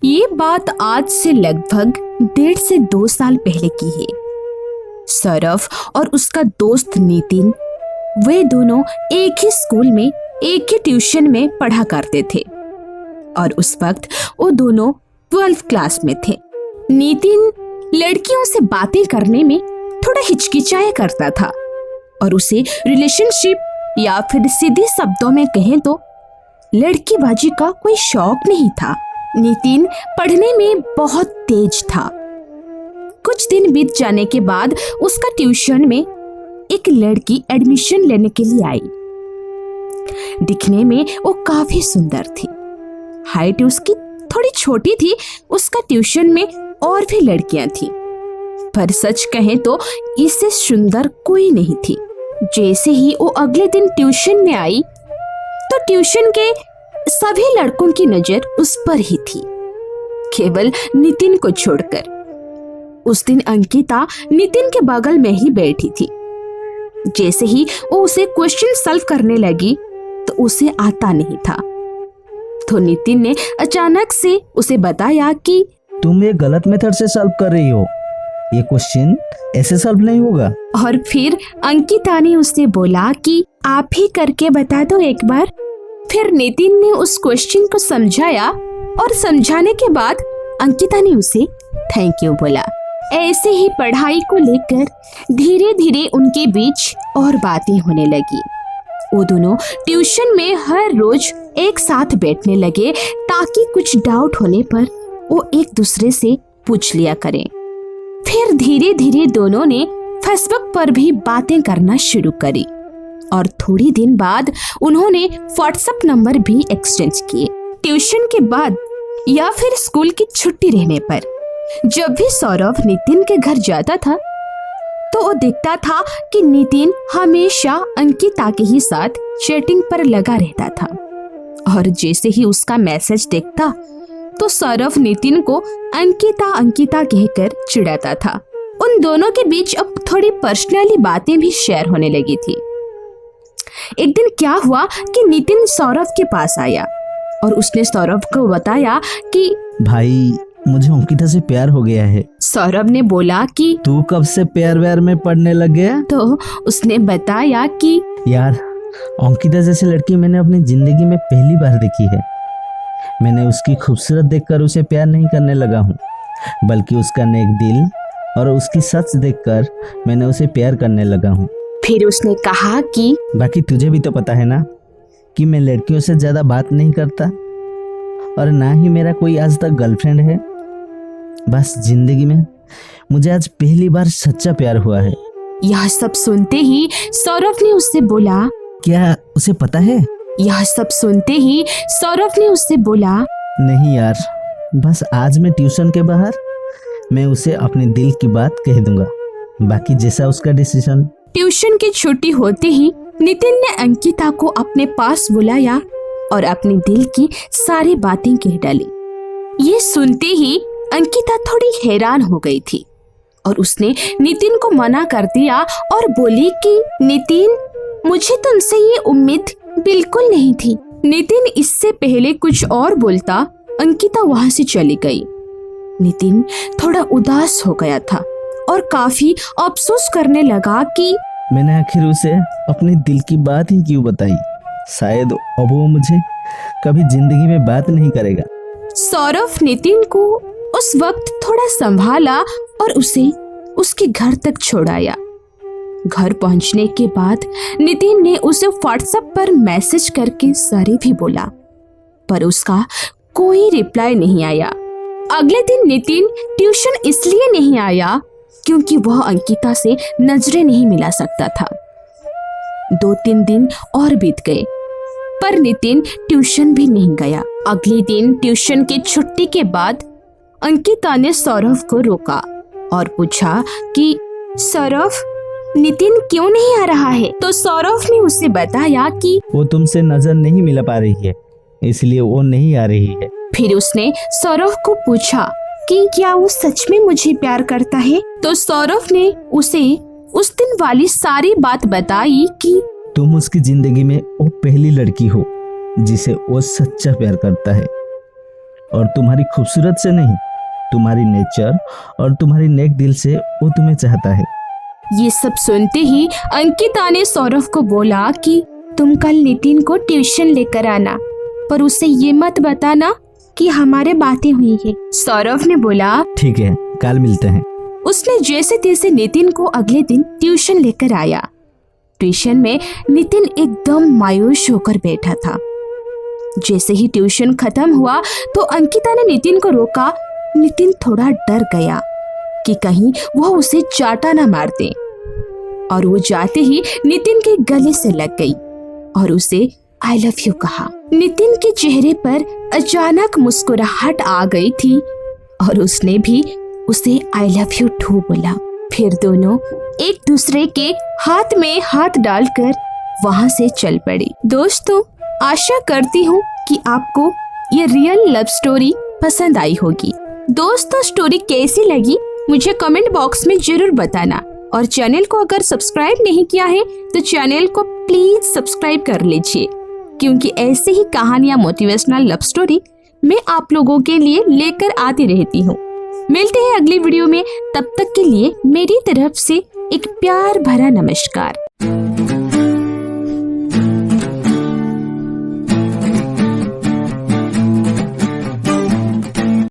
ये बात आज से लगभग 1.5 से 2 साल पहले की है। सौरभ और उसका दोस्त नितिन, वे दोनों एक ही स्कूल में एक ही ट्यूशन में पढ़ा करते थे और उस वक्त वो दोनों 12th क्लास में थे। नितिन लड़कियों से बातें करने में थोड़ा हिचकिचाया करता था और उसे रिलेशनशिप या फिर सीधे शब्दों में कहें तो लड़कीबाजी का कोई शौक नहीं था। नितिन पढ़ने में बहुत तेज था। कुछ दिन बीत जाने के बाद उसका ट्यूशन में एक लड़की एडमिशन लेने के लिए आई। दिखने में वो काफी सुंदर थी। हाइट उसकी थोड़ी छोटी थी। उसका ट्यूशन में और भी लड़कियां थी, पर सच कहें तो इससे सुंदर कोई नहीं थी। जैसे ही वो अगले दिन ट्यूशन में आई तो ट्यूशन के सभी लड़कों की नजर उस पर ही थी, केवल नितिन को छोड़कर। उस दिन अंकिता नितिन के बगल में ही बैठी थी। जैसे ही वो उसे क्वेश्चन सॉल्व करने लगी तो उसे आता नहीं था, तो नितिन ने अचानक से उसे बताया कि तुम ये गलत मेथड से सॉल्व कर रही हो, ये क्वेश्चन ऐसे सॉल्व नहीं होगा। और फिर अंकिता ने उससे बोला कि आप ही करके बता दो एक बार। फिर नितिन ने उस क्वेश्चन को समझाया और समझाने के बाद अंकिता ने उसे थैंक यू बोला। ऐसे ही पढ़ाई को लेकर धीरे धीरे उनके बीच और बातें होने लगी। वो दोनों ट्यूशन में हर रोज एक साथ बैठने लगे ताकि कुछ डाउट होने पर वो एक दूसरे से पूछ लिया करें। फिर धीरे धीरे दोनों ने फेसबुक पर भी बातें करना शुरू करी और थोड़ी दिन बाद उन्होंने व्हाट्सएप नंबर भी एक्सचेंज किए। ट्यूशन के बाद या फिर स्कूल की छुट्टी रहने पर जब भी सौरभ नितिन के घर जाता था तो वो देखता था कि नितिन हमेशा अंकिता के ही साथ चैटिंग पर लगा रहता था और जैसे ही उसका मैसेज देखता तो सौरभ नितिन को अंकिता अंकिता कहकर चिढ़ाता था। उन दोनों के बीच अब थोड़ी पर्सनली बातें भी शेयर होने लगी थी। एक दिन क्या हुआ कि नितिन सौरभ के पास आया और उसने सौरभ को बताया कि भाई मुझे अंकिता से प्यार हो गया है। सौरभ ने बोला कि तू कब से प्यार व्यार में पड़ने लग गया? तो उसने बताया कि यार अंकिता जैसी लड़की मैंने अपनी जिंदगी में पहली बार देखी है। मैंने उसकी खूबसूरत देखकर उसे प्यार नहीं करने लगा हूँ, बल्कि उसका नेक दिल और उसकी सच देखकर मैंने उसे प्यार करने लगा हूँ। फिर उसने कहा कि बाकी तुझे भी तो पता है ना कि मैं लड़कियों से ज्यादा बात नहीं करता और ना ही मेरा कोई आज तक गर्लफ्रेंड है। बस जिंदगी में मुझे आज पहली बार सच्चा प्यार हुआ है। यह सब सुनते ही सौरभ ने उससे बोला, क्या उसे पता है? यह सब सुनते ही सौरभ ने उससे बोला, नहीं यार, बस आज मैं ट्यूशन के बाहर मैं उसे अपने दिल की बात कह दूंगा, बाकी जैसा उसका डिसीजन। ट्यूशन की छुट्टी होते ही नितिन ने अंकिता को अपने पास बुलाया और अपने दिल की सारी बातें कह डाली। ये सुनते ही अंकिता थोड़ी हैरान हो गई थी और उसने नितिन को मना कर दिया और बोली कि नितिन, मुझे तुमसे ये उम्मीद बिल्कुल नहीं थी। नितिन इससे पहले कुछ और बोलता, अंकिता वहां से चली गई। नितिन थोड़ा उदास हो गया था और काफी अफसोस करने लगा कि मैंने आखिर उसे अपने दिल की बात ही क्यों बताई। शायद अब वो मुझे कभी जिंदगी में बात नहीं करेगा। सौरभ नितिन को उस वक्त थोड़ा संभाला और उसे उसके घर तक छोड़ाया। घर पहुंचने के बाद नितिन ने उसे व्हाट्सएप पर मैसेज करके सॉरी भी बोला, पर उसका कोई रिप्लाई नहीं आया। अगले दिन नितिन ट्यूशन इसलिए नहीं आया क्योंकि वह अंकिता से नजरें नहीं मिला सकता था। 2-3 दिन और बीत गए पर नितिन ट्यूशन भी नहीं गया। अगले दिन ट्यूशन की छुट्टी के बाद अंकिता ने सौरभ को रोका और पूछा कि सौरभ, नितिन क्यों नहीं आ रहा है? तो सौरभ ने उसे बताया कि वो तुमसे नजर नहीं मिला पा रही है, इसलिए वो नहीं आ रही है। फिर उसने सौरभ को पूछा कि क्या वो सच में मुझे प्यार करता है? तो सौरभ ने उसे उस दिन वाली सारी बात बताई कि तुम उसकी जिंदगी में वो पहली लड़की हो जिसे वो सच्चा प्यार करता है और तुम्हारी खूबसूरत से नहीं, तुम्हारी नेचर और तुम्हारी नेक दिल से वो तुम्हें चाहता है। ये सब सुनते ही अंकिता ने सौरभ को बोला कि तुम कल नितिन को ट्यूशन लेकर आना, पर उसे ये मत बताना कि हमारे बातें हुई है। सौरभ ने बोला ठीक है, कल मिलते हैं। उसने जैसे तैसे नितिन को अगले दिन ट्यूशन लेकर आया। ट्यूशन में नितिन एकदम मायूस होकर बैठा था। जैसे ही ट्यूशन खत्म हुआ तो अंकिता ने नितिन को रोका। नितिन थोड़ा डर गया कि कहीं वह उसे चाटा ना मार दे, और वो जाते ही नितिन के गले से लग गई और उसे आई लव यू कहा। नितिन के चेहरे पर अचानक मुस्कुराहट आ गई थी और उसने भी उसे आई लव यू टू बोला। फिर दोनों एक दूसरे के हाथ में हाथ डालकर वहां से चल पड़े। दोस्तों, आशा करती हूँ कि आपको ये रियल लव स्टोरी पसंद आई होगी। दोस्तों, स्टोरी कैसी लगी मुझे कमेंट बॉक्स में जरूर बताना, और चैनल को अगर सब्सक्राइब नहीं किया है तो चैनल को प्लीज सब्सक्राइब कर लीजिए, क्योंकि ऐसे ही कहानियां मोटिवेशनल लव स्टोरी मैं आप लोगों के लिए लेकर आती रहती हूँ। मिलते हैं अगली वीडियो में, तब तक के लिए मेरी तरफ से एक प्यार भरा नमस्कार।